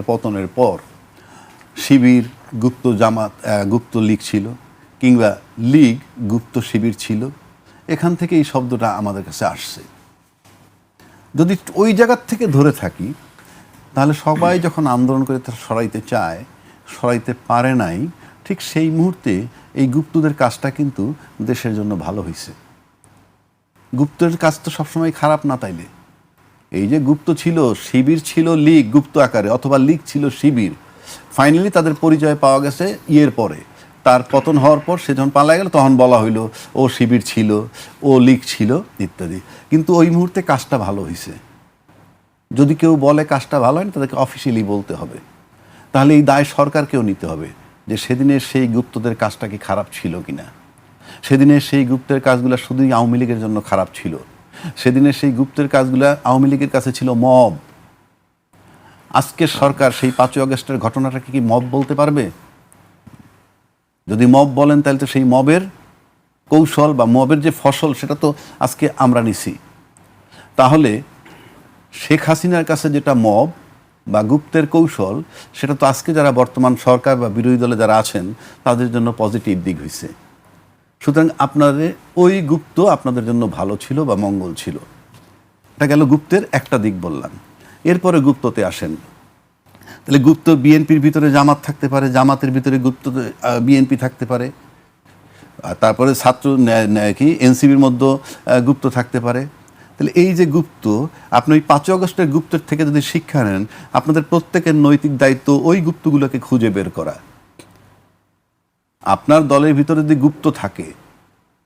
পতনের পর শিবির গুপ্ত জামাত গুপ্ত লীগ ছিল, কিংবা লীগ গুপ্ত শিবির ছিল। এখান থেকে এই শব্দটা আমাদের কাছে আসছে। যদি ওই জায়গার থেকে ধরে থাকি, তাহলে সবাই যখন আন্দোলন করে তারা সরাইতে চায়, সরাইতে পারে নাই, ঠিক সেই মুহূর্তে এই গুপ্তদের কাজটা কিন্তু দেশের জন্য ভালো হয়েছে। গুপ্তের কাজ তো সবসময় খারাপ না, তাইলে এই যে গুপ্ত ছিল, শিবির ছিল লীগ গুপ্ত আকারে, অথবা লীগ ছিল শিবির, ফাইনালি তাদের পরিচয় পাওয়া গেছে ইয়ের পরে। তার পতন হওয়ার পর সে যখন পালা গেল, তখন বলা হইল ও শিবির ছিল, ও লীগ ছিল ইত্যাদি। কিন্তু ওই মুহূর্তে কাজটা ভালো হয়েছে। যদি কেউ বলে কাজটা ভালো হয় না, তাদেরকে অফিসিয়ালি বলতে হবে। তাহলে এই দায় সরকারকেও নিতে হবে যে সেদিনের সেই গুপ্তদের কাজটা কি খারাপ ছিল কিনা, সেদিনের সেই গুপ্তের কাজগুলো শুধুই আওয়ামী লীগের জন্য খারাপ ছিল, সেদিনের সেই গুপ্তের কাজগুলো আওয়ামী লীগের কাছে ছিল মব। আজকের সরকার সেই 5ই আগস্টের ঘটনাটাকে কি মব বলতে পারবে? যদি মব বলেন, তাহলে তো সেই মবের কৌশল বা মবের যে ফসল, সেটা তো আজকে আমরা নিছি। তাহলে শেখ হাসিনার কাছে যেটা মব বা গুপ্তের কৌশল, সেটা তো আজকে যারা বর্তমান সরকার বা বিরোধী দলে যারা আছেন, তাদের জন্য পজিটিভ দিক হয়েছে। সুতরাং আপনাদের ওই গুপ্ত আপনাদের জন্য ভালো ছিল বা মঙ্গল ছিল। এটা গেল গুপ্তের একটা দিক বললাম। এরপরে গুপ্ততে আসেন। তাহলে গুপ্ত বিএনপির ভিতরে জামাত থাকতে পারে, জামাতের ভিতরে গুপ্ত বিএনপি থাকতে পারে, তারপরে ছাত্র কি এনসিবির মধ্যে গুপ্ত থাকতে পারে। তাহলে এই যে গুপ্ত, আপনি ওই 5ই আগস্টের গুপ্তের থেকে যদি শিক্ষা নেন, আপনাদের প্রত্যেকের নৈতিক দায়িত্ব ওই গুপ্তগুলোকে খুঁজে বের করা। আপনার দলের ভিতরে যদি গুপ্ত থাকে,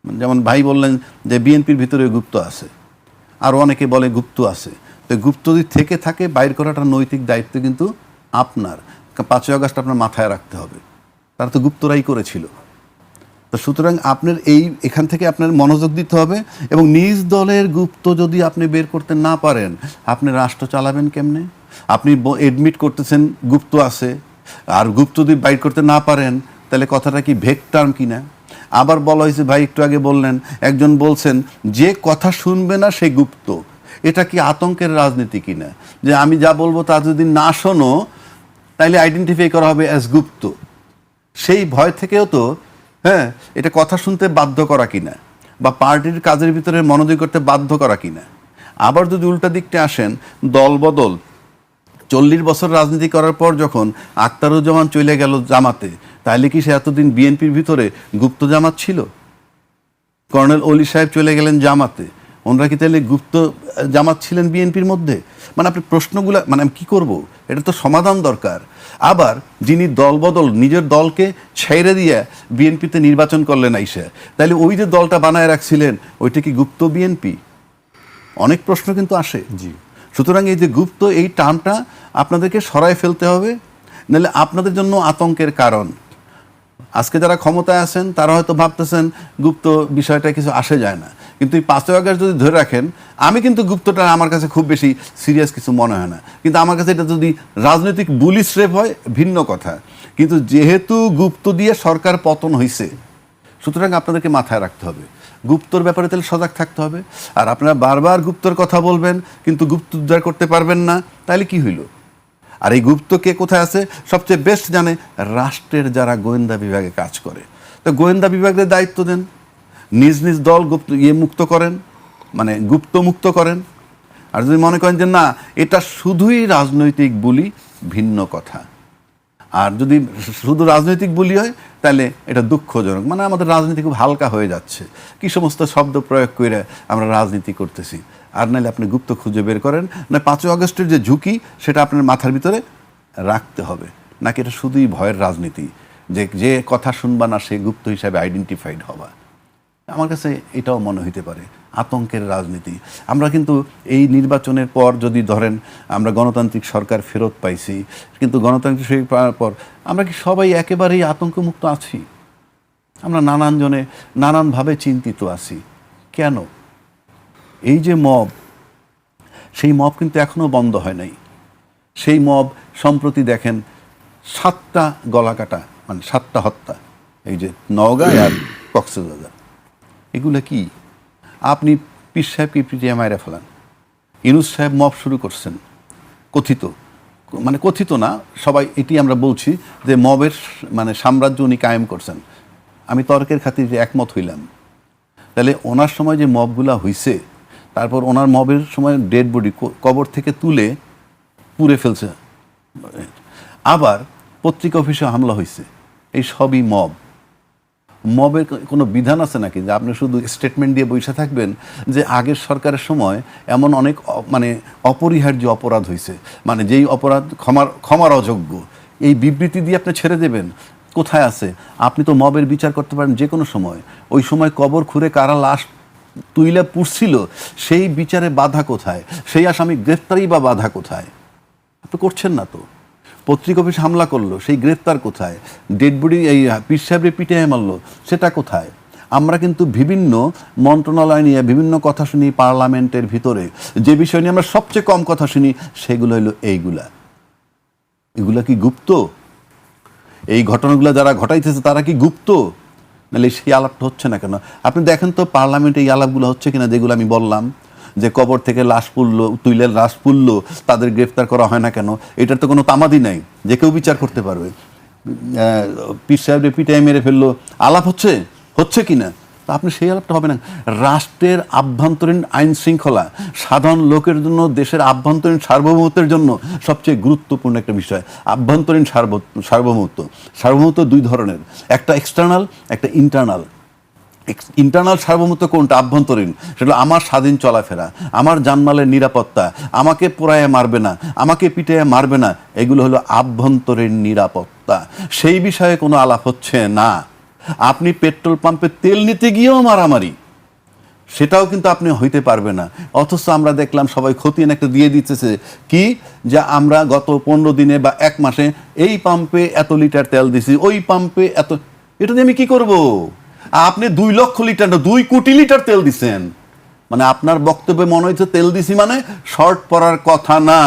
যেমন ভাই বললেন যে বিএনপির ভিতরে গুপ্ত আছে, আরও অনেকে বলে গুপ্ত আছে, তো গুপ্ত যদি থেকে থাকে, বাইর করাটা নৈতিক দায়িত্ব কিন্তু আপনার। 5ই আগস্ট আপনার মাথায় রাখতে হবে, তারা তো গুপ্তরাই করেছিল। তো সুতরাং আপনার এখান থেকে আপনার মনোযোগ দিতে হবে। এবং নিজ দলের গুপ্ত যদি আপনি বের করতে না পারেন, আপনি রাষ্ট্র চালাবেন কেমনে? আপনি এডমিট করতেছেন গুপ্ত আছে, আর গুপ্ত যদি বাইর করতে না পারেন, তাহলে কথাটা কি ভেগ টার্ম কিনা? আবার বলা হয়েছে, ভাই একটু আগে বললেন, একজন বলছেন যে কথা শুনবে না সে গুপ্ত। এটা কি আতঙ্কের রাজনীতি কিনা? যে আমি যা বলবো তা যদি না শোনো, তাইলে আইডেন্টিফাই করা হবে অ্যাজ গুপ্ত। সেই ভয় থেকেও তো এটা কথা শুনতে বাধ্য করা কিনা, বা পার্টির কাজের ভিতরে মনোযোগ করতে বাধ্য করা কিনা। আবার যদি উল্টা দিকটা আসেন, দলবদল 40 বছর রাজনীতি করার পর যখন আখতারুজ্জামান চলে গেল জামাতে, তাহলে কি সে এতদিন বিএনপির ভিতরে গুপ্ত জামাত ছিল? কর্নেল অলি সাহেব চলে গেলেন জামাতে, ওনারা কি তাহলে গুপ্ত জামাত ছিলেন বিএনপির মধ্যে? মানে আপনি প্রশ্নগুলো, মানে আমি কী করবো, এটা তো সমাধান দরকার। আবার যিনি দলবদল নিজের দলকে ছেড়ে দিয়ে বিএনপিতে নির্বাচন করলেন আইসা, তাহলে ওই যে দলটা বানায় রাখছিলেন, ওইটা কি গুপ্ত বিএনপি? অনেক প্রশ্ন কিন্তু আসে। জি। সুতরাং এই যে গুপ্ত, এই টার্মটা আপনাদেরকে সরায় ফেলতে হবে, নাহলে আপনাদের জন্য আতঙ্কের কারণ। আজকে যারা ক্ষমতায় আছেন, তারা হয়তো ভাবতেছেন গুপ্ত বিষয়টা কিছু আসে যায় না, কিন্তু এই 5ই আগস্ট যদি ধরে রাখেন, আমি কিন্তু গুপ্তটা আমার কাছে খুব বেশি সিরিয়াস কিছু মনে হয় না। কিন্তু আমার কাছে এটা যদি রাজনৈতিক বুলি স্রেফ হয়, ভিন্ন কথা। কিন্তু যেহেতু গুপ্ত দিয়ে সরকার পতন হয়েছে, সুতরাং আপনাদেরকে মাথায় রাখতে হবে, গুপ্তর ব্যাপারে তাহলে সজাগ থাকতে হবে। আর আপনারা বারবার গুপ্তর কথা বলবেন, কিন্তু গুপ্ত উদ্ধার করতে পারবেন না, তাহলে কি হইল? আর এই গুপ্ত কে কোথায় আছে সবচেয়ে বেস্ট জানে রাষ্ট্রের যারা গোয়েন্দা বিভাগে কাজ করে। তো গোয়েন্দা বিভাগের দায়িত্ব দেন, নিজ নিজ দল গুপ্ত মুক্ত করেন, মানে গুপ্ত মুক্ত করেন। আর যদি মনে করেন যে না, এটা শুধুই রাজনৈতিক বুলি, ভিন্ন কথা। আর যদি শুধু রাজনৈতিক বুলি হয়, তাহলে এটা দুঃখজনক, মানে আমাদের রাজনীতি খুব হালকা হয়ে যাচ্ছে, কি সমস্ত শব্দ প্রয়োগ করে আমরা রাজনীতি করতেছি। আর নাহলে আপনি গুপ্ত খুঁজে বের করেন, না 5ই আগস্টের যে ঝুঁকি, সেটা আপনার মাথার ভিতরে রাখতে হবে। নাকি এটা শুধুই ভয়ের রাজনীতি, যে যে কথা শুনবা না সে গুপ্ত হিসাবে আইডেন্টিফাইড হওয়া? আমার কাছে এটাও মনে হইতে পারে আতঙ্কের রাজনীতি। আমরা কিন্তু এই নির্বাচনের পর যদি ধরেন আমরা গণতান্ত্রিক সরকার ফেরত পাইছি, কিন্তু গণতান্ত্রিক সরকার পাওয়ার পর আমরা কি সবাই একেবারেই আতঙ্কমুক্ত আছি? আমরা নানানজনে নানানভাবে চিন্তিত আছি। কেন? এই যে মব, সেই মব কিন্তু এখনও বন্ধ হয় নাই। সেই মব সম্প্রতি দেখেন 7টা গলাকাটা, মানে 7টা হত্যা, এই যে নওগাঁ আর কক্সবাজার। এগুলো কি? আপনি পীর সাহেবকে পিটিয়ে মাইরা ফেলান, ইউনূস সাহেব মব শুরু করছেন কথিত, মানে কথিত না, সবাই এটি আমরা বলছি যে মবের মানে সাম্রাজ্য উনি কায়েম করছেন। আমি তর্কের খাতিরে একমত হইলাম। তাহলে ওনার সময় যে মবগুলা হইছে, তারপর ওনার মবের সময় ডেড বডি কবর থেকে তুলে পুড়ে ফেলছে, আবার পত্রিকা অফিসে হামলা হয়েছে, এই সবই মব। মবের কোনো বিধান আছে নাকি যে আপনি শুধু স্টেটমেন্ট দিয়ে বসে থাকবেন যে আগের সরকারের সময় এমন অনেক মানে অপরিহার্য অপরাধ হয়েছে, মানে যেই অপরাধ ক্ষমার অযোগ্য, এই বিবৃতি দিয়ে আপনি ছেড়ে দেবেন? কোথায় আছে? আপনি তো মবের বিচার করতে পারেন যে কোনো সময়। ওই সময় কবর খুঁড়ে কারা লাশ তুইলা পুড়ছিল, সেই বিচারে বাধা কোথায়? সেই আসামি গ্রেফতারি বা বাধা কোথায়? আপনি করছেন না তো। পত্রিকা অফিস হামলা করলো, সেই গ্রেফতার কোথায়? ডেড বডি এই পীর সাহেবের পিঠে মারলো, সেটা কোথায়? আমরা কিন্তু বিভিন্ন মন্ত্রণালয় নিয়ে বিভিন্ন কথা শুনি পার্লামেন্টের ভিতরে, যে বিষয় নিয়ে আমরা সবচেয়ে কম কথা শুনি সেগুলো হলো এইগুলা। এগুলা কি গুপ্ত? এই ঘটনাগুলো যারা ঘটাইতেছে তারা কি গুপ্ত? নাহলে সেই আলাপটা হচ্ছে না কেন? আপনি দেখেন তো পার্লামেন্টে এই আলাপগুলো হচ্ছে কিনা, যেগুলো আমি বললাম যে কবর থেকে লাশ পুড়লো, তুইলে লাশ পুড়লো, তাদের গ্রেফতার করা হয় না কেন? এটার তো কোনো তামাদি নাই, যে কেউ বিচার করতে পারবে। পীর সাহেবের পিটাই মেরে ফেললো, আলাপ হচ্ছে কিনা? তা আপনি সেই আলাপটা হবে না। রাষ্ট্রের আভ্যন্তরীণ আইন শৃঙ্খলা সাধারণ লোকের জন্য, দেশের আভ্যন্তরীণ সার্বভৌমত্বের জন্য সবচেয়ে গুরুত্বপূর্ণ একটা বিষয়। আভ্যন্তরীণ সার্বভৌমত্ব দুই ধরনের, একটা এক্সটার্নাল, একটা ইন্টারনাল। ইন্টারনাল সার্বভৌমত্ব কোনটা? আভ্যন্তরীণ। সেটা আমার স্বাধীন চলাফেরা, আমার জানমালের নিরাপত্তা, আমাকে পোড়ায় মারবে না, আমাকে পিটায় মারবে না, এগুলো হলো আভ্যন্তরীণ নিরাপত্তা। সেই বিষয়ে কোনো আলাপ হচ্ছে না। আপনি পেট্রোল পাম্পে তেল নিতে গিয়েও মারামারি, সেটাও কিন্তু আপনি হইতে পারবে না। অথচ আমরা দেখলাম সবাই খতিয়ান একটা দিয়ে দিতেছে কি, যে আমরা গত 15 দিনে বা 1 মাসে এই পাম্পে এত লিটার তেল দিছি, ওই পাম্পে এত। এটা দিয়ে আমি কি করব? আপনি 2 লক্ষ লিটার না 2 কোটি লিটার তেল দিছেন। মানে আপনার বক্তব্যে মনে হচ্ছে তেল দিছি মানে শর্ট পড়ার কথা না।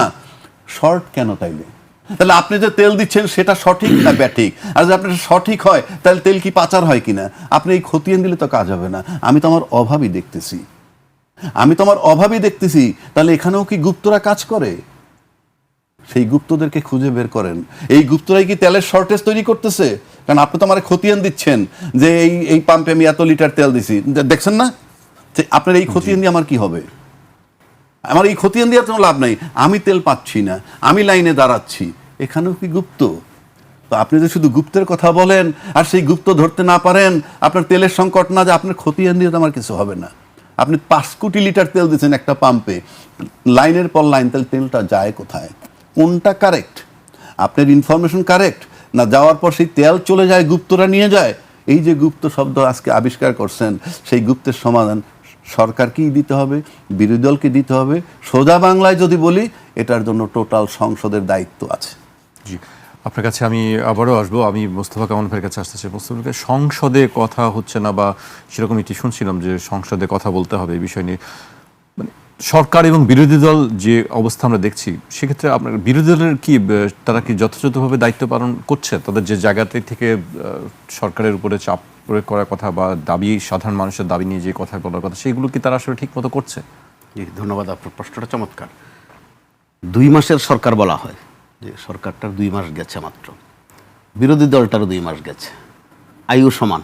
শর্ট কেন তাইলে? তাহলে আপনি যে তেল দিচ্ছেন সেটা সঠিক না ব্যাঠিক? আর যদি আপনার সঠিক হয় তাহলে তেল কি পাচার হয় কিনা? আপনি এই খতিয়ান দিলে তো কাজ হবে না। আমি তো আমার অভাবই দেখতেছি, তাহলে এখানেও কি গুপ্তরা কাজ করে? সেই গুপ্তদেরকে খুঁজে বের করেন। এই গুপ্তরাই কি তেলের শর্টেজ তৈরি করতেছে? কারণ আপনি তো আমার খতিয়ান দিচ্ছেন যে এই পাম্পে আমি এত লিটার তেল দিছি, দেখছেন না? আপনার এই খতিয়ান দিয়ে আমার কি হবে? আমার এই খতিয়ান দিয়ে কোনো লাভ নাই। আমি তেল পাচ্ছি না, আমি লাইনে দাঁড়াচ্ছি, এখানেও কি গুপ্ত? তো আপনি যে শুধু গুপ্তের কথা বলেন আর সেই গুপ্ত ধরতে না পারেন, আপনার তেলের সংকট না, যে আপনার খতিয়ান দিয়ে তো আমার কিছু হবে না। আপনি 5 কোটি লিটার তেল দিচ্ছেন একটা পাম্পে, লাইনের পর লাইন, তাহলে তেলটা যায় কোথায়? কোনটা কারেক্ট? আপনার ইনফরমেশন কারেক্ট না? যাওয়ার পর সেই তেল চলে যায়, গুপ্তরা নিয়ে যায়। এই যে গুপ্ত শব্দ আজকে আবিষ্কার করছেন, সেই গুপ্তের সমাধান সরকারকেই দিতে হবে, বিরোধী দলকে দিতে হবে। সোজা বাংলায় যদি বলি, এটার জন্য টোটাল সংসদের দায়িত্ব আছে। জি, আপনার কাছে আমি আবারও আসবো। আমি মোস্তফা কামাল ভাইয়ের কাছে আসতে চাই। মোস্তফা ভাই, সংসদে কথা হচ্ছে না বা সেরকম এটি শুনছিলাম যে সংসদে কথা বলতে হবে এই বিষয় নিয়ে, মানে সরকার এবং বিরোধী দল যে অবস্থা আমরা দেখছি, সেক্ষেত্রে আপনার বিরোধী দলের কি, তারা কি যথাযথভাবে দায়িত্ব পালন করছে? তাদের যে জায়গাতে থেকে সরকারের উপরে চাপ প্রয়োগ করার কথা বা দাবি, সাধারণ মানুষের দাবি নিয়ে যে কথা বলার কথা, সেগুলো কি তারা আসলে ঠিক মতো করছে? জি, ধন্যবাদ। আপনার প্রশ্নটা চমৎকার। 2 মাসের সরকার বলা হয়, যে সরকারটার 2 মাস গেছে মাত্র, বিরোধী দলটারও 2 মাস গেছে, আয়ু সমান।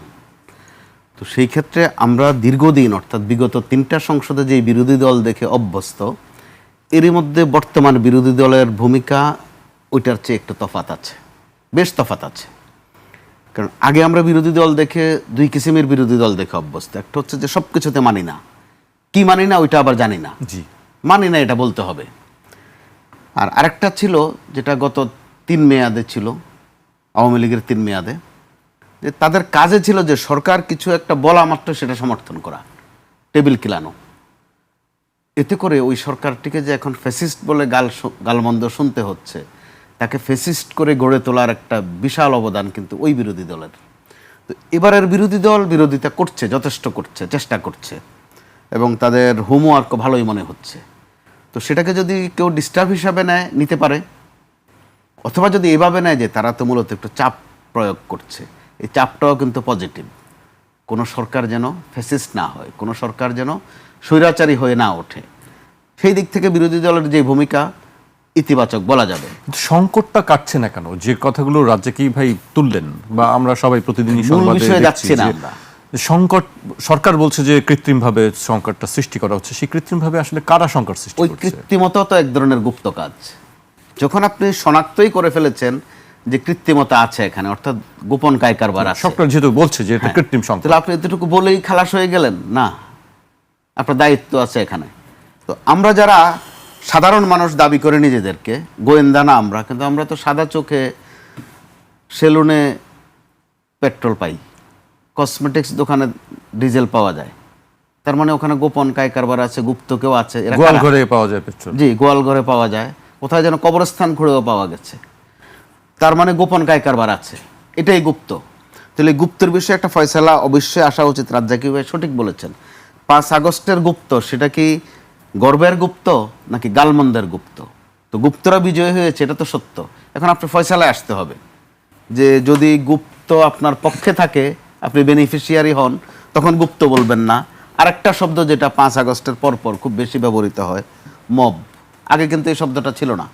তো সেই ক্ষেত্রে আমরা দীর্ঘদিন, অর্থাৎ বিগত 3টা সংসদে যে বিরোধী দল দেখে অভ্যস্ত, এরই মধ্যে বর্তমান বিরোধী দলের ভূমিকা ওইটার চেয়ে একটু তফাৎ আছে, বেশ তফাৎ আছে। কারণ আগে আমরা বিরোধী দল দেখে 2 কিসিমের বিরোধী দল দেখে অভ্যস্ত। একটা হচ্ছে যে সব কিছুতে মানি না, কি মানি না ওইটা আবার জানি না, জি, মানি না এটা বলতে হবে। আর আরেকটা ছিল যেটা গত 3 মেয়াদে ছিল, আওয়ামী লীগের 3 মেয়াদে, যে তাদের কাজে ছিল যে সরকার কিছু একটা বলা মাত্র সেটা সমর্থন করা, টেবিল কিলানো। এতে করে ওই সরকারটিকে যে এখন ফ্যাসিস্ট বলে গালমন্দ শুনতে হচ্ছে, তাকে ফ্যাসিস্ট করে গড়ে তোলার একটা বিশাল অবদান কিন্তু ওই বিরোধী দলের। তো এবারের বিরোধী দল বিরোধিতা করছে, যথেষ্ট করছে, চেষ্টা করছে, এবং তাদের হোমওয়ার্ক ভালোই মনে হচ্ছে। তো সেটাকে যদি কেউ ডিস্টার্ব হিসাবে নিতে পারে, অথবা যদি এভাবে নেয় যে তারা তো মূলত একটু চাপ প্রয়োগ করছে, এই চাপটাও কিন্তু পজিটিভ। কোনো সরকার যেন ফ্যাসিস্ট না হয়, কোনো সরকার যেন স্বৈরাচারী হয়ে না ওঠে, সেই দিক থেকে বিরোধী দলের যে ভূমিকা, ইতিবাচক বলা যাবে। কিন্তু সংকটটা কাটছে না কেন? যে কথাগুলো রাজ্জাকি ভাই তুললেন বা আমরা সবাই প্রতিদিনই মূল সংবাদে বিষয়ে দেখছি যাচ্ছি না যে আমরা। সংকট, সরকার বলছে যে কৃত্রিমভাবে সংকটটা সৃষ্টি করা হচ্ছে। সেই কৃত্রিমভাবে আসলে কারা সংকট সৃষ্টি ওই করছে? কৃত্রিমতা তো এক ধরনের গুপ্ত কাজ। যখন আপনি শনাক্তই করে ফেলেছেন যে কৃত্রিমতা আছে এখানে, অর্থাৎ গোপন কারবার আছে, সরকার যেহেতু বলছে যে এটা কৃত্রিম সংকট, তাহলে আপনি এতটুকু বলেই খালাস হয়ে গেলেন না? আপনার দায়িত্ব আছে এখানে। তো আমরা যারা সাধারণ মানুষ দাবি করে নিজেদেরকে গোয়েন্দা না, আমরা কিন্তু আমরা তো সাদা চোখে সেলুনে পেট্রোল পাই, কসমেটিক্স দোকানে ডিজেল পাওয়া যায়, তার মানে ওখানে গোপন কারবার আছে, গুপ্ত কেউ আছে। এরা গোয়াল কারা? ঘরে পাওয়া যায় পেট্রোল। জি, গোয়াল ঘরে পাওয়া যায়, কোথায় যেন কবরস্থান খুঁড়েও পাওয়া গেছে। তার মানে গোপন কারবার আছে, এটাই গুপ্ত। তাহলে গুপ্তের বিষয়ে একটা ফয়সালা অবশ্যই আসা উচিত। রাজ্জাকি ভাই সঠিক বলেছেন। 5 আগস্টের গুপ্ত সেটা কি গর্বের গুপ্ত নাকি গালমন্দের গুপ্ত? তো গুপ্তরা বিজয় হয়েছে, এটা তো সত্য। এখন আপনি ফয়সালায় আসতে হবে যে যদি গুপ্ত আপনার পক্ষে থাকে, আপনি বেনিফিশিয়ারি হন, তখন গুপ্ত বলবেন না। আরেকটা শব্দ যেটা 5 আগস্টের পরপর খুব বেশি ব্যবহৃত হয়, মব। আগে কিন্তু এই শব্দটা ছিল না।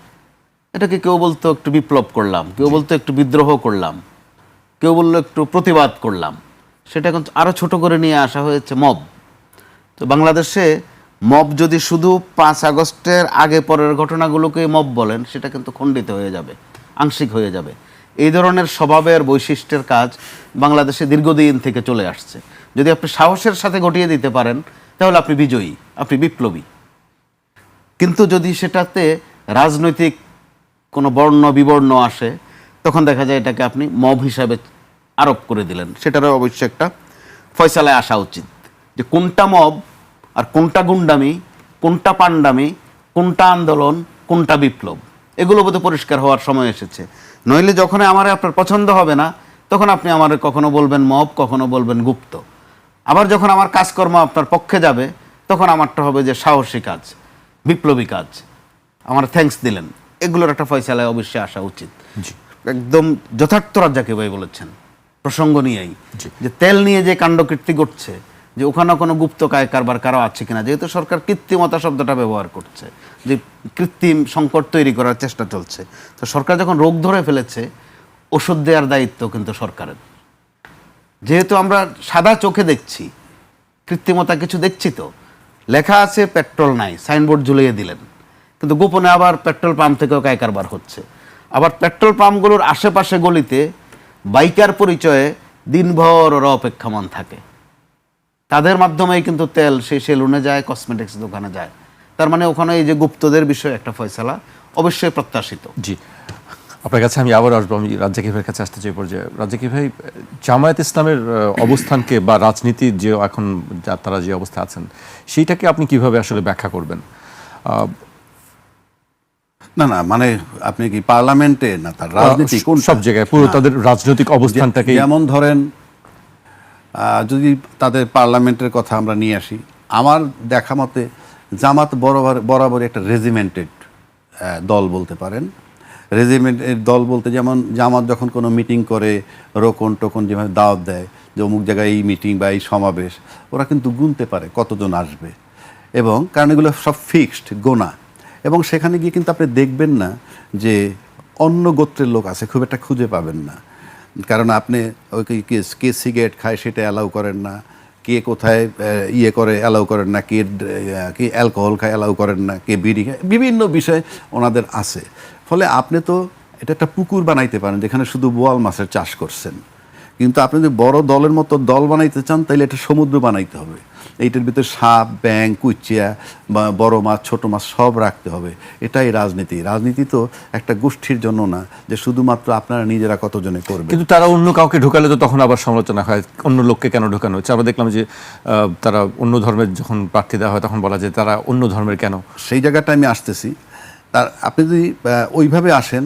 এটাকে কেউ বলতো একটু বিপ্লব করলাম, কেউ বলতো একটু বিদ্রোহ করলাম, কেউ বললো একটু প্রতিবাদ করলাম। সেটা এখন আরও ছোট করে নিয়ে আসা হয়েছে মব। তো বাংলাদেশে মব যদি শুধু 5 আগস্টের আগে পরের ঘটনাগুলোকে মব বলেন, সেটা কিন্তু খণ্ডিত হয়ে যাবে, আংশিক হয়ে যাবে। এই ধরনের স্বভাবের বৈশিষ্ট্যের কাজ বাংলাদেশে দীর্ঘদিন থেকে চলে আসছে। যদি আপনি সাহসের সাথে ঘটিয়ে দিতে পারেন, তাহলে আপনি বিজয়ী, আপনি বিপ্লবী। কিন্তু যদি সেটাতে রাজনৈতিক কোনো বর্ণ বিবর্ণ আসে, তখন দেখা যায় এটাকে আপনি মব হিসাবে আরোপ করে দিলেন। সেটারও অবশ্যই একটা ফয়সালায় আসা উচিত যে কোনটা মব আর কোনটা গুন্ডামি, কোনটা পান্ডামি, কোনটা আন্দোলন, কোনটা বিপ্লব। এগুলো বোধহয় পরিষ্কার হওয়ার সময় এসেছে। নইলে যখন আমার আপনার পছন্দ হবে না, তখন আপনি আমার কখনো বলবেন মব, কখনো বলবেন গুপ্ত। আবার যখন আমার কাজকর্ম আপনার পক্ষে যাবে, তখন আমারটা হবে যে সাহসী কাজ, বিপ্লবী কাজ, আমার থ্যাঙ্কস দিলেন। এগুলোর একটা ফয়সালায় অবশ্যই আসা উচিত। একদম যথার্থ রাজ্জাকি ভাই বলেছেন প্রসঙ্গ নিয়েই, যে তেল নিয়ে যে কাণ্ডকীর্তি ঘটছে, যে ওখানে কোনো গুপ্ত কারবার কারো আছে কিনা। যেহেতু সরকার কৃত্রিমতা শব্দটা ব্যবহার করছে, যে কৃত্রিম সংকট তৈরি করার চেষ্টা চলছে, তো সরকার যখন রোগ ধরে ফেলেছে, ওষুধ দেওয়ার দায়িত্ব কিন্তু সরকারের। যেহেতু আমরা সাদা চোখে দেখছি, কৃত্রিমতা কিছু দেখছি, তো লেখা আছে পেট্রোল নাই, সাইনবোর্ড ঝুলিয়ে দিলেন, কিন্তু গোপনে আবার পেট্রোল পাম্প থেকেও কারবার হচ্ছে। আবার পেট্রোল পাম্পগুলোর আশেপাশে গলিতে বাইকার পরিচয়ে দিনভর ওরা অপেক্ষমান থাকে। তাদের মাধ্যমেই কিন্তু তেল সেই সেলুনে যায়, কসমেটিক্স দোকানে যায়। তার মানে ওখানে এই যে গুপ্তদের বিষয়ে একটা ফয়সালা অবশ্যই প্রত্যাশিত। জি, আপনার কাছে আমি আবার আসবো। আমি রাজ্জাকি ভাইয়ের কাছে আসতে চাই পর্যায়ে। রাজ্জাকি ভাই, জামায়াত ইসলামের অবস্থানকে বা রাজনীতির যে এখন তারা যে অবস্থা আছেন, সেইটাকে আপনি কিভাবে আসলে ব্যাখ্যা করবেন? না না, মানে আপনি কি পার্লামেন্টে না তার রাজনীতি কোনটা? সব জায়গায় পুরো তাদের রাজনৈতিক অবস্থানটাকে। যেমন ধরেন, যদি তাদের পার্লামেন্টের কথা আমরা নিয়ে আসি, আমার দেখা মতে জামাত বরাবরই একটা রেজিমেন্টেড দল বলতে পারেন। রেজিমেন্টের দল বলতে যেমন জামাত যখন কোনো মিটিং করে, রোকন টোকন যেভাবে দাওয়াত দেয় যে অমুক জায়গায় এই মিটিং বা এই সমাবেশ, ওরা কিন্তু গুনতে পারে কতজন আসবে, এবং কারণ এগুলো সব ফিক্সড গোনা। এবং সেখানে গিয়ে কিন্তু আপনি দেখবেন না যে অন্য গোত্রের লোক আছে, খুব একটা খুঁজে পাবেন না। কারণ আপনি ওই কে সিগারেট খায় সেটা অ্যালাউ করেন না, কে কোথায় ইয়ে করে অ্যালাউ করেন না, কে অ্যালকোহল খায় অ্যালাউ করেন না, কে বিড়ি খায়, বিভিন্ন বিষয় ওনাদের আছে। ফলে আপনি তো এটা একটা পুকুর বানাইতে পারেন যেখানে শুধু বোয়াল মাছের চাষ করছেন, কিন্তু আপনি যদি বড় দলের মতো দল বানাইতে চান, তাহলে এটা সমুদ্র বানাইতে হবে। এইটার ভিতরে সাপ, ব্যাং, কুচিয়া বা বড় মাছ, ছোট মাছ সব রাখতে হবে। এটাই রাজনীতি। রাজনীতি তো একটা গোষ্ঠীর জন্য না যে শুধুমাত্র আপনারা নিজেরা কতজনে করবে। কিন্তু তারা অন্য কাউকে ঢোকালে তো তখন আবার সমালোচনা হয়, অন্য লোককে কেন ঢোকানো হচ্ছে। আমরা দেখলাম যে তারা অন্য ধর্মের যখন প্রার্থী দেওয়া হয়, তখন বলা যায় তারা অন্য ধর্মের কেন। সেই জায়গাটা আমি আসতেছি। তার আপনি যদি ওইভাবে আসেন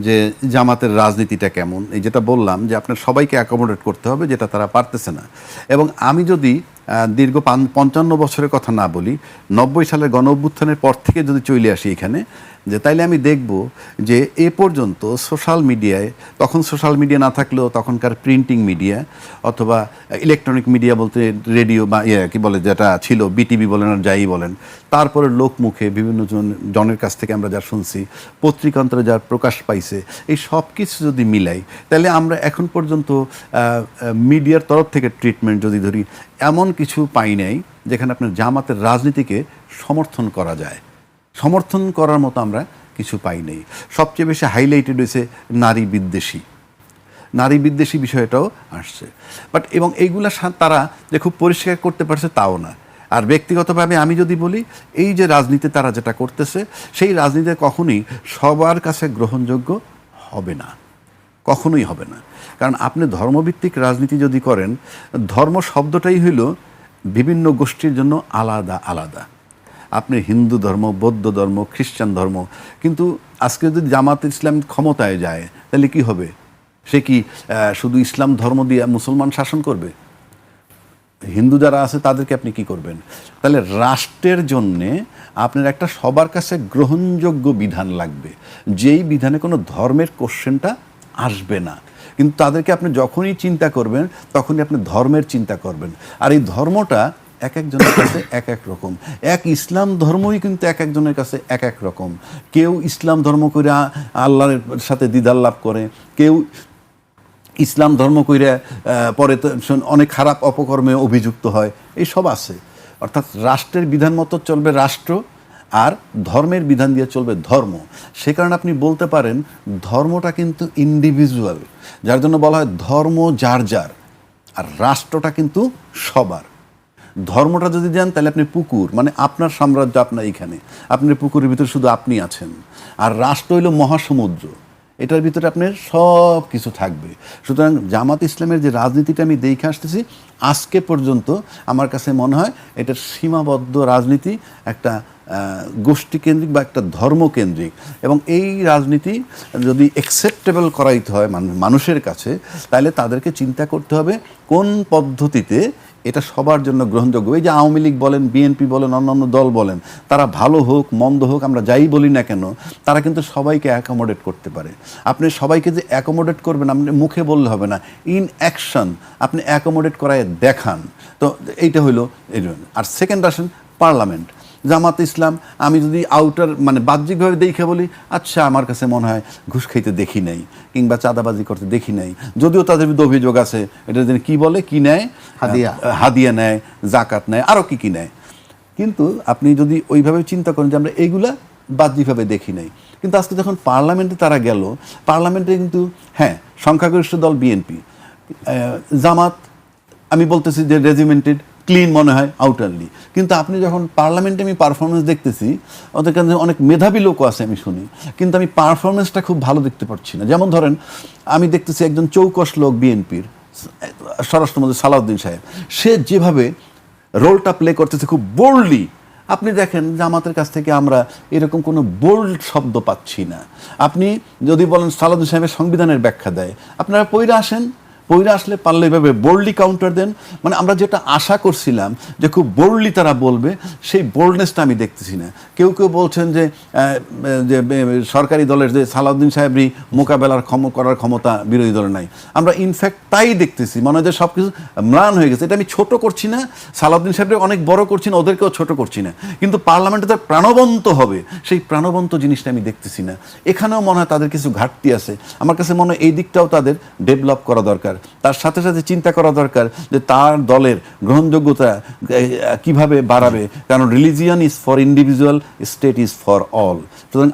যে জামাতের রাজনীতিটা কেমন, এই যেটা বললাম যে আপনার সবাইকে অ্যাকোমোডেট করতে হবে, যেটা তারা পারতেছে না। এবং আমি যদি দীর্ঘ 55 বছরের কথা না বলি, 90 সালের গণ অভ্যুত্থানের পর থেকে যদি চলে আসি এখানে, যে তাইলে আমি দেখব যে এ পর্যন্ত সোশ্যাল মিডিয়ায়, তখন সোশ্যাল মিডিয়া না থাকলেও তখনকার প্রিন্টিং মিডিয়া অথবা ইলেকট্রনিক মিডিয়া বলতে রেডিও বা কি বলে যেটা ছিল, বিটিভি বলেন আর যাই বলেন, তারপরে লোকমুখে বিভিন্ন জনের কাছ থেকে আমরা যা শুনছি, পত্রিকান্তরে যা প্রকাশ পাইছে, এই সব কিছু যদি মিলাই তাহলে আমরা এখন পর্যন্ত মিডিয়ার তরফ থেকে ট্রিটমেন্ট যদি ধরি, এমন কিছু পাই নাই যেখানে আপনার জামাতের রাজনীতিকে সমর্থন করা যায়। সমর্থন করার মতো আমরা কিছু পাই নাই। সবচেয়ে বেশি হাইলাইটেড হয়েছে নারী বিদ্বেষী বিষয়টাও আসছে। বাট এবং এইগুলা তারা যে খুব পরিষ্কার করতে পারছে তাও না। আর ব্যক্তিগতভাবে আমি যদি বলি, এই যে রাজনীতি তারা যেটা করতেছে, সেই রাজনীতি কখনোই সবার কাছে গ্রহণযোগ্য হবে না, কখনোই হবে না। কারণ আপনি ধর্মভিত্তিক রাজনীতি যদি করেন, ধর্ম শব্দটাই হইল বিভিন্ন গোষ্ঠীর জন্য আলাদা আলাদা। আপনি হিন্দু ধর্ম, বৌদ্ধ ধর্ম, খ্রিস্টান ধর্ম, কিন্তু আজকে যদি জামাত ইসলাম ক্ষমতায় যায় তাহলে কি হবে? সে কি শুধু ইসলাম ধর্ম দিয়ে মুসলমান শাসন করবে? হিন্দু যারা আছে তাদেরকে আপনি কি করবেন? তাহলে রাষ্ট্রের জন্যে আপনার একটা সবার কাছে গ্রহণযোগ্য বিধান লাগবে, যেই বিধানে কোনো ধর্মের কোশ্চেনটা আসবে না। কিন্তু তাদেরকে আপনি যখনই চিন্তা করবেন তখনই আপনি ধর্মের চিন্তা করবেন। আর এই ধর্মটা এক একজনের কাছে এক এক রকম। এক ইসলাম ধর্মই কিন্তু এক একজনের কাছে এক এক রকম। কেউ ইসলাম ধর্ম করে আল্লাহর সাথে দিদার লাভ করে, কেউ ইসলাম ধর্ম কইরা পরে তো অনেক খারাপ অপকর্মে অভিযুক্ত হয়, এই সব আছে। অর্থাৎ রাষ্ট্রের বিধান মতো চলবে রাষ্ট্র, আর ধর্মের বিধান দিয়ে চলবে ধর্ম। সে কারণে আপনি বলতে পারেন ধর্মটা কিন্তু ইন্ডিভিজুয়াল, যার জন্য বলা হয় ধর্ম যার যার, আর রাষ্ট্রটা কিন্তু সবার। ধর্মটা যদি যান তাহলে আপনি পুকুর, মানে আপনার সাম্রাজ্য আপনার এইখানে, আপনার পুকুরের ভিতরে শুধু আপনি আছেন। আর রাষ্ট্র হইল মহাসমুদ্র, এটার ভিতরে আপনার সব কিছু থাকবে। সুতরাং জামাত ইসলামের যে রাজনীতিটা আমি দেখে আসতেছি আজকে পর্যন্ত, আমার কাছে মনে হয় এটার সীমাবদ্ধ রাজনীতি, একটা গোষ্ঠীকেন্দ্রিক বা একটা ধর্মকেন্দ্রিক। এবং এই রাজনীতি যদি অ্যাকসেপ্টেবল করাইতে হয় মানুষের কাছে, তাহলে তাদেরকে চিন্তা করতে হবে কোন পদ্ধতিতে এটা সবার জন্য গ্রহণযোগ্য। এই যে আওয়ামী লীগ বলেন, বিএনপি বলেন, অন্যান্য দল বলেন, তারা ভালো হোক মন্দ হোক, আমরা যাই বলি না কেন, তারা কিন্তু সবাইকে অ্যাকোমোডেট করতে পারে। আপনি সবাইকে যে অ্যাকোমোডেট করবেন আপনি মুখে বললে হবে না, ইন অ্যাকশন আপনি অ্যাকোমোডেট করায় দেখান। তো এইটা হইলো এই জন্য। আর সেকেন্ড আসেন পার্লামেন্ট। জামাত ইসলাম আমি যদি আউটার মানে বাহ্যিকভাবে দেখে বলি, আচ্ছা আমার কাছে মনে হয় ঘুষ খাইতে দেখি নাই, কিংবা চাঁদাবাজি করতে দেখি নাই, যদিও তাদের বিরুদ্ধে অভিযোগ আছে। এটা কি বলে, কি নেয়, হাদিয়া নেয়, জাকাত নেয়, আরও কি নেয়। কিন্তু আপনি যদি ওইভাবে চিন্তা করেন যে আমরা এইগুলা বাহ্যিকভাবে দেখি নাই, কিন্তু আজকে যখন পার্লামেন্টে তারা গেল, পার্লামেন্টে কিন্তু হ্যাঁ সংখ্যাগরিষ্ঠ দল বিএনপি, জামাত আমি বলতেছি যে রেজিমেন্টেড ক্লিন মনে হয় আউটারলি, কিন্তু আপনি যখন পার্লামেন্টে আমি পারফরমেন্স দেখতেছি, ওদের কাছে অনেক মেধাবী লোকও আছে আমি শুনি, কিন্তু আমি পারফরমেন্সটা খুব ভালো দেখতে পাচ্ছি না। যেমন ধরেন আমি দেখতেছি একজন চৌকস লোক বিএনপির স্বরাষ্ট্রমন্ত্রী সালাউদ্দিন সাহেব, সে যেভাবে রোলটা প্লে করতেছে খুব বোল্ডলি, আপনি দেখেন জামাতের কাছ থেকে আমরা এরকম কোনো বোল্ড শব্দ পাচ্ছি না। আপনি যদি বলেন সালাউদ্দিন সাহেবের সংবিধানের ব্যাখ্যা দেয়, আপনারা পইরা আসেন, পইরা আসলে পারলে এভাবে বোল্ডলি কাউন্টার দেন। মানে আমরা যেটা আশা করছিলাম যে খুব বোল্ডলি তারা বলবে, সেই বোল্ডনেসটা আমি দেখতেছি না। কেউ কেউ বলছেন যে সরকারি দলের যে সালাউদ্দিন সাহেবরই মোকাবেলার করার ক্ষমতা বিরোধী দলের নাই। আমরা ইনফ্যাক্ট তাই দেখতেছি, মনে হয় যে সব কিছু ম্লান হয়ে গেছে। এটা আমি ছোট করছি না, সালাউদ্দিন সাহেবকে অনেক বড় করছি না, ওদেরকেও ছোট করছি না, কিন্তু পার্লামেন্টে তার প্রাণবন্ত হবে, সেই প্রাণবন্ত জিনিসটা আমি দেখতেছি না। এখানেও মনে হয় তাদের কিছু ঘাটতি আছে। আমার কাছে মনে হয় এই দিকটাও তাদের ডেভেলপ করা দরকার। তার সাথে সাথে চিন্তা করা দরকার যে তার দলের গ্রহণযোগ্যতা কিভাবে বাড়াবে, কারণ religion is for individual, state is for all. সুতরাং